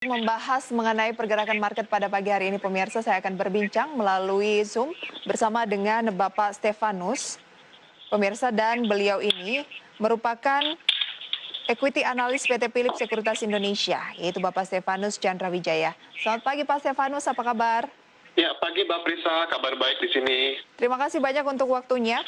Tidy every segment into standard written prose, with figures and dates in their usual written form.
Membahas mengenai pergerakan market pada pagi hari ini, pemirsa, saya akan berbincang melalui Zoom bersama dengan Bapak Stefanus, pemirsa, dan beliau ini merupakan equity analis PT Philips Sekuritas Indonesia, yaitu Bapak Stefanus Chandra Wijaya. Selamat pagi Pak Stefanus, apa kabar? Ya, pagi Mbak Prisa, kabar baik di sini. Terima kasih banyak untuk waktunya.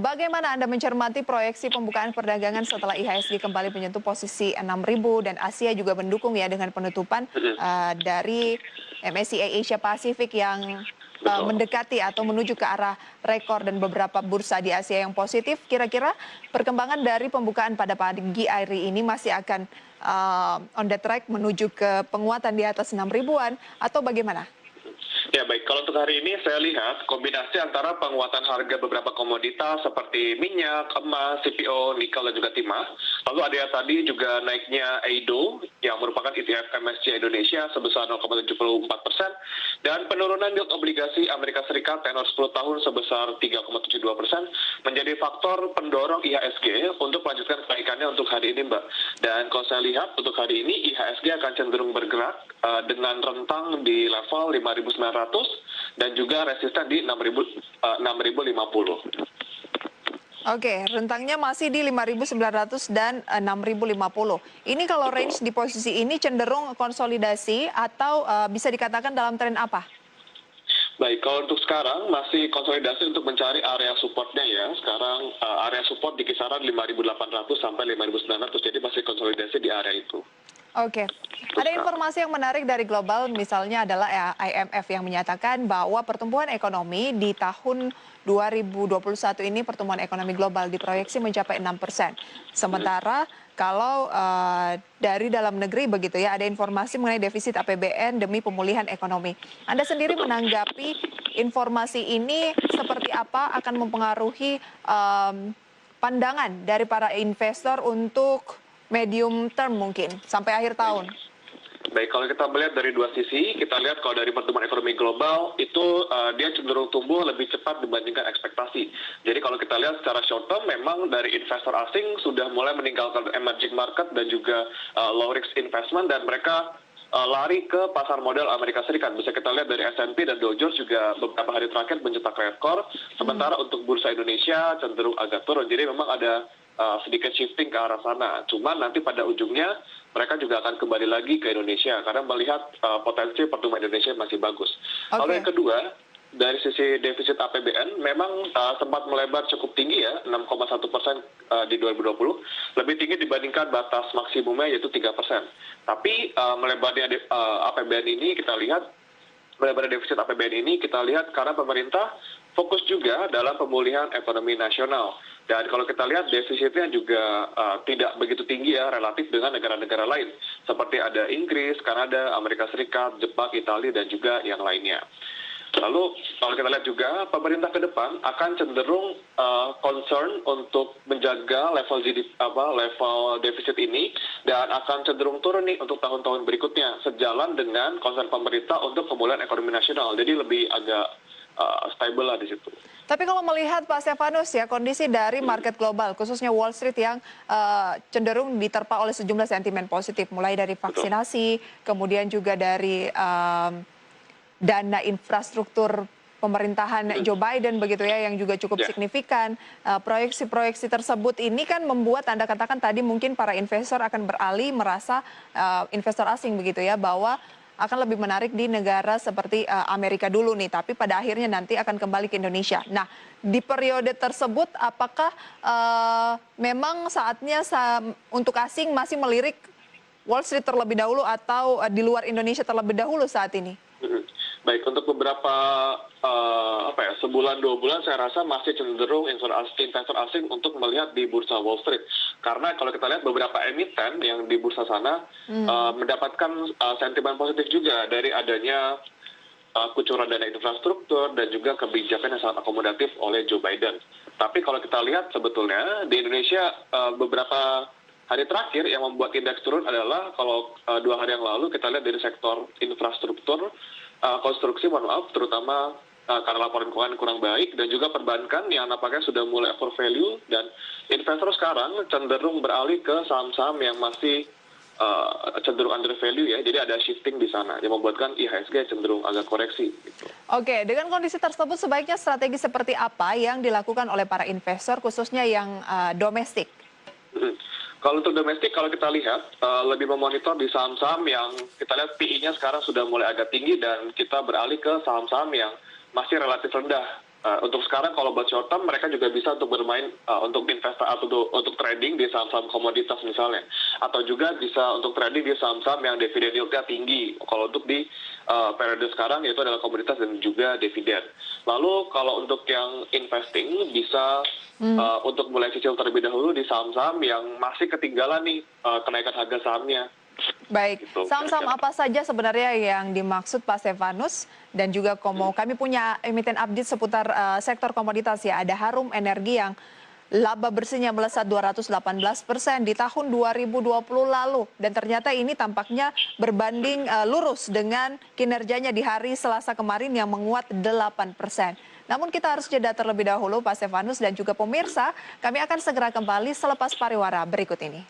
Bagaimana Anda mencermati proyeksi pembukaan perdagangan setelah IHSG kembali menyentuh posisi 6.000 dan Asia juga mendukung ya dengan penutupan dari MSCI Asia Pasifik yang Betul. mendekati atau menuju ke arah rekor dan beberapa bursa di Asia yang positif. Kira-kira perkembangan dari pembukaan pada pagi hari ini masih akan on the track menuju ke penguatan di atas 6.000-an atau bagaimana? Ya baik, kalau untuk hari ini saya lihat kombinasi antara penguatan harga beberapa komoditas seperti minyak, emas, CPO, nikel, dan juga timah. Lalu ada tadi juga naiknya EIDO yang merupakan ETF MSCI Indonesia sebesar 0,74% dan penurunan yield obligasi Amerika Serikat tenor 10 tahun sebesar 3,72% menjadi faktor pendorong IHSG untuk melanjutkan kenaikannya untuk hari ini, Mbak. Dan kalau saya lihat untuk hari ini IHSG akan cenderung bergerak dengan rentang di level 5.900 dan juga resisten di 6.050. Oke, rentangnya masih di 5.900 dan 6.050. Ini kalau range di posisi ini cenderung konsolidasi atau bisa dikatakan dalam tren apa? Baik, kalau untuk sekarang masih konsolidasi untuk mencari area supportnya ya. Sekarang area support di kisaran 5.800 sampai 5.900, jadi masih konsolidasi di area itu. Oke, ada informasi yang menarik dari global, misalnya adalah IMF yang menyatakan bahwa pertumbuhan ekonomi di tahun 2021 ini pertumbuhan ekonomi global diproyeksi mencapai 6%. Sementara kalau dari dalam negeri begitu ya, ada informasi mengenai defisit APBN demi pemulihan ekonomi. Anda sendiri menanggapi informasi ini seperti apa, akan mempengaruhi pandangan dari para investor untuk medium term mungkin sampai akhir tahun? Baik, kalau kita melihat dari dua sisi, kita lihat kalau dari pertumbuhan ekonomi global itu dia cenderung tumbuh lebih cepat dibandingkan ekspektasi. Jadi kalau kita lihat secara short term, memang dari investor asing sudah mulai meninggalkan emerging market dan juga low risk investment, dan mereka lari ke pasar modal Amerika Serikat. Bisa kita lihat dari S&P dan Dow Jones juga beberapa hari terakhir mencetak rekor, sementara untuk bursa Indonesia cenderung agak turun. Jadi memang ada sedikit shifting ke arah sana. Cuman nanti pada ujungnya mereka juga akan kembali lagi ke Indonesia karena melihat potensi pertumbuhan Indonesia masih bagus. Lalu yang kedua, dari sisi defisit APBN memang sempat melebar cukup tinggi ya, 6,1% di 2020, lebih tinggi dibandingkan batas maksimumnya yaitu 3%. Tapi melebarnya APBN ini kita lihat, melebarnya defisit APBN ini kita lihat karena pemerintah fokus juga dalam pemulihan ekonomi nasional. Dan kalau kita lihat defisitnya juga tidak begitu tinggi ya relatif dengan negara-negara lain. Seperti ada Inggris, Kanada, Amerika Serikat, Jepang, Italia, dan juga yang lainnya. Lalu kalau kita lihat juga pemerintah ke depan akan cenderung concern untuk menjaga level level defisit ini dan akan cenderung turun nih untuk tahun-tahun berikutnya sejalan dengan concern pemerintah untuk pemulihan ekonomi nasional. Jadi lebih agak stable lah di situ. Tapi kalau melihat Pak Stefanus ya, kondisi dari market global, khususnya Wall Street yang cenderung diterpa oleh sejumlah sentimen positif, mulai dari vaksinasi, kemudian juga dari dana infrastruktur pemerintahan Joe Biden begitu ya, yang juga cukup signifikan. Proyeksi-proyeksi tersebut ini kan membuat Anda katakan tadi mungkin para investor akan beralih merasa investor asing begitu ya, bahwa akan lebih menarik di negara seperti Amerika dulu nih, tapi pada akhirnya nanti akan kembali ke Indonesia. Nah, di periode tersebut apakah memang saatnya untuk asing masih melirik Wall Street terlebih dahulu atau di luar Indonesia terlebih dahulu saat ini? Baik, untuk beberapa sebulan 2 bulan saya rasa masih cenderung investor asing untuk melihat di bursa Wall Street. Karena kalau kita lihat beberapa emiten yang di bursa sana mendapatkan sentimen positif juga dari adanya kucuran dana infrastruktur dan juga kebijakan yang sangat akomodatif oleh Joe Biden. Tapi kalau kita lihat sebetulnya di Indonesia beberapa hari terakhir yang membuat indeks turun adalah kalau 2 hari yang lalu kita lihat dari sektor infrastruktur, konstruksi, terutama karena laporan keuangan kurang baik, dan juga perbankan yang nampaknya sudah mulai overvalue, dan investor sekarang cenderung beralih ke saham-saham yang masih cenderung under value ya, jadi ada shifting di sana yang membuatkan IHSG cenderung agak koreksi. Gitu. Oke, dengan kondisi tersebut sebaiknya strategi seperti apa yang dilakukan oleh para investor khususnya yang domestik? Kalau untuk domestik, kalau kita lihat lebih memonitor di saham-saham yang kita lihat PI-nya sekarang sudah mulai agak tinggi dan kita beralih ke saham-saham yang masih relatif rendah. Untuk sekarang kalau buat short term mereka juga bisa untuk bermain untuk investasi atau untuk trading di saham-saham komoditas misalnya, atau juga bisa untuk trading di saham-saham yang dividen yield-nya tinggi. Kalau untuk di periode sekarang yaitu adalah komoditas dan juga dividen. Lalu kalau untuk yang investing bisa untuk mulai cicil terlebih dahulu di saham-saham yang masih ketinggalan nih kenaikan harga sahamnya. Baik, Gitu, saham-saham apa saja sebenarnya yang dimaksud Pak Stefanus? Dan juga kami punya emiten update seputar sektor komoditas ya. Ada Harum Energi yang laba bersihnya melesat 218% di tahun 2020 lalu. Dan ternyata ini tampaknya berbanding lurus dengan kinerjanya di hari Selasa kemarin yang menguat 8%. Namun kita harus jeda terlebih dahulu Pak Stefanus dan juga pemirsa. Kami akan segera kembali selepas pariwara berikut ini.